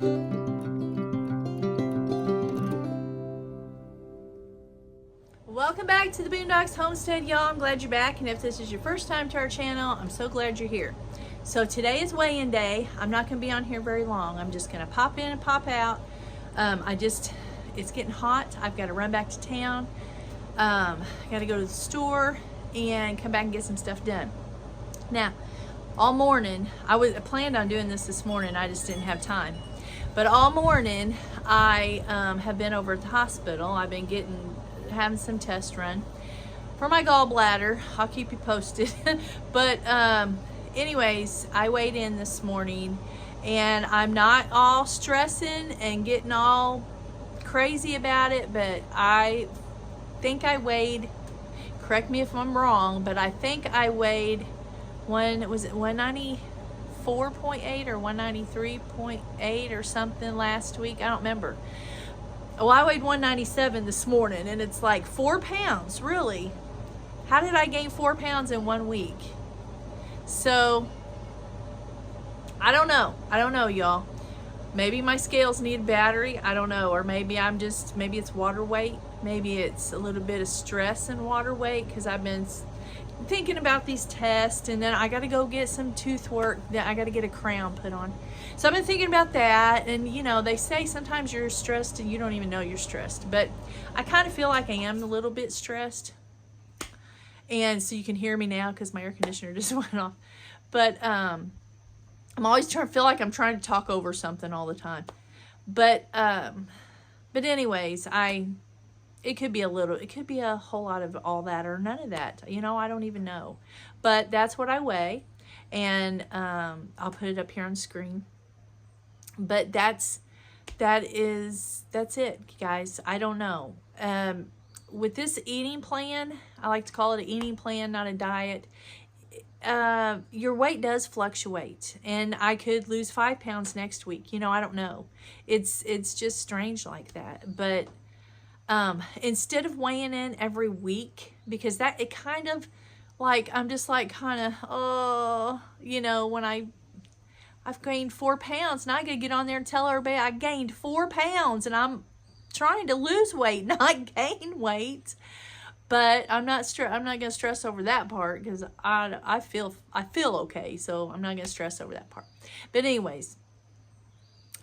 Welcome back to the Boondocks Homestead, y'all. I'm glad you're back, and if this is your first time to our channel, I'm so glad you're here. So today is weigh-in day. I'm not going to be on here very long. I'm just going to pop in and pop out. It's getting hot. I've got to run back to town. I got to go to the store and come back and get some stuff done. Now, all morning, I planned on doing this morning. I just didn't have time. But all morning, I have been over at the hospital. I've been having some tests run for my gallbladder. I'll keep you posted. But anyways, I weighed in this morning, and I'm not all stressing and getting all crazy about it, but I think I weighed, correct me if I'm wrong, but I think I weighed 194.8 or 193.8 or something last week. I don't remember. Well, I weighed 197 this morning, and it's like 4 pounds, really. How did I gain 4 pounds in 1 week? So, I don't know, y'all. Maybe my scales need a battery, I don't know. Or maybe maybe it's water weight. Maybe it's a little bit of stress and water weight, because I've been thinking about these tests, and then I got to go get some tooth work. I got to get a crown put on. So I've been thinking about that, and you know, they say sometimes you're stressed and you don't even know you're stressed, but I kind of feel like I am a little bit stressed. And so you can hear me now because my air conditioner just went off. But I'm always feel like I'm trying to talk over something all the time. But anyways, it could be a whole lot of all that or none of that. You know, I don't even know. But that's what I weigh. And I'll put it up here on screen. But that's it, guys. I don't know. With this eating plan, I like to call it an eating plan, not a diet. Your weight does fluctuate, and I could lose 5 pounds next week. You know, I don't know. It's just strange like that. But instead of weighing in every week, because it kind of like, I'm just like kind of, oh, you know, when I've gained 4 pounds, and I gotta get on there and tell everybody I gained 4 pounds, and I'm trying to lose weight, not gain weight. But I'm not gonna stress over that part, because I feel okay, so I'm not gonna stress over that part. But anyways,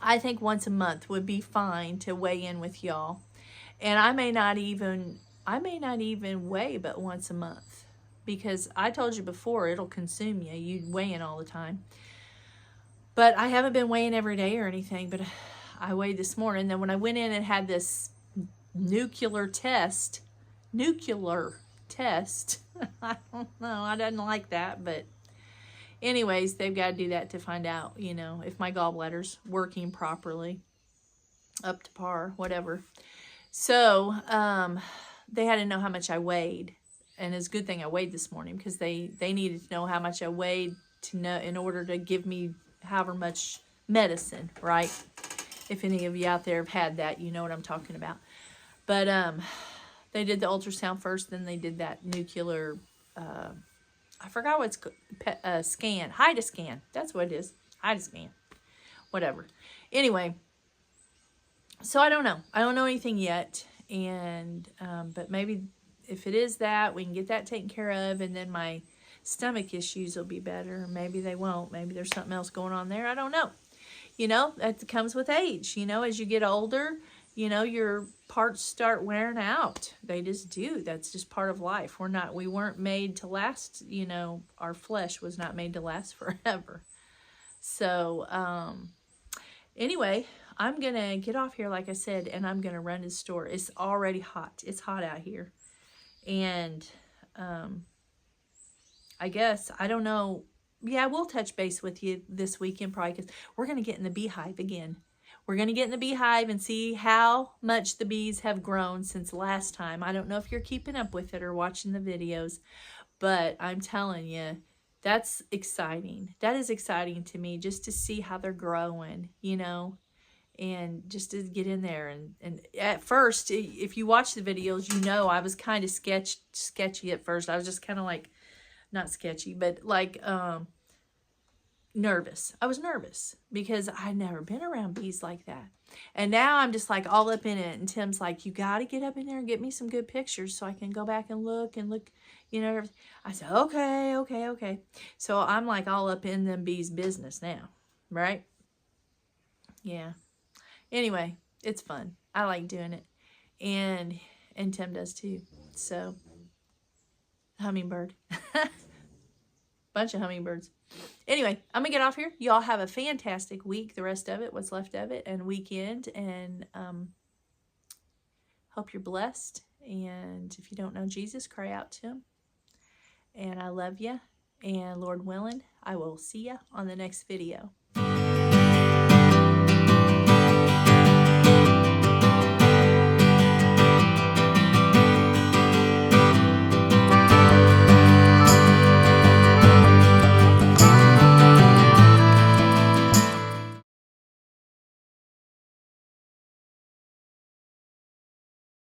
I think once a month would be fine to weigh in with y'all. And I may not even weigh but once a month, because I told you before, it'll consume you. You weigh in all the time. But I haven't been weighing every day or anything, but I weighed this morning. Then when I went in and had this nuclear test, I don't know, I didn't like that, but anyways, they've got to do that to find out, you know, if my gallbladder's working properly, up to par, whatever. So, they had to know how much I weighed, and it's a good thing I weighed this morning, because they needed to know how much I weighed to know, in order to give me however much medicine, right? If any of you out there have had that, you know what I'm talking about. But, they did the ultrasound first, then they did that nuclear, I forgot what it's, scan, HIDA-scan, that's what it is, HIDA-scan, whatever. Anyway, so I don't know anything yet, and, but maybe if it is that, we can get that taken care of, and then my stomach issues will be better. Maybe they won't, maybe there's something else going on there, I don't know. You know, that comes with age, you know, as you get older, you know, your parts start wearing out. They just do. That's just part of life. We weren't made to last, you know, our flesh was not made to last forever. So, anyway, I'm going to get off here, like I said, and I'm going to run to the store. It's already hot. It's hot out here. And, I guess, I don't know. Yeah, we'll touch base with you this weekend probably, because we're going to get in the beehive again. We're going to get in the beehive and see how much the bees have grown since last time. I don't know if you're keeping up with it or watching the videos, but I'm telling you, that's exciting. That is exciting to me, just to see how they're growing, you know, and just to get in there. And at first, if you watch the videos, you know I was kind of sketchy at first. I was just kind of like, not sketchy, but like, nervous. I was nervous because I'd never been around bees like that. And now I'm just like all up in it. And Tim's like, you got to get up in there and get me some good pictures so I can go back and look, you know. I said, okay, okay, okay. So I'm like all up in them bees' business now, right? Yeah. Anyway, it's fun. I like doing it. And Tim does too. So, hummingbird. Bunch of hummingbirds. Anyway, I'm going to get off here. Y'all have a fantastic week, the rest of it, what's left of it, and weekend. And hope you're blessed. And if you don't know Jesus, cry out to him. And I love you. And Lord willing, I will see you on the next video.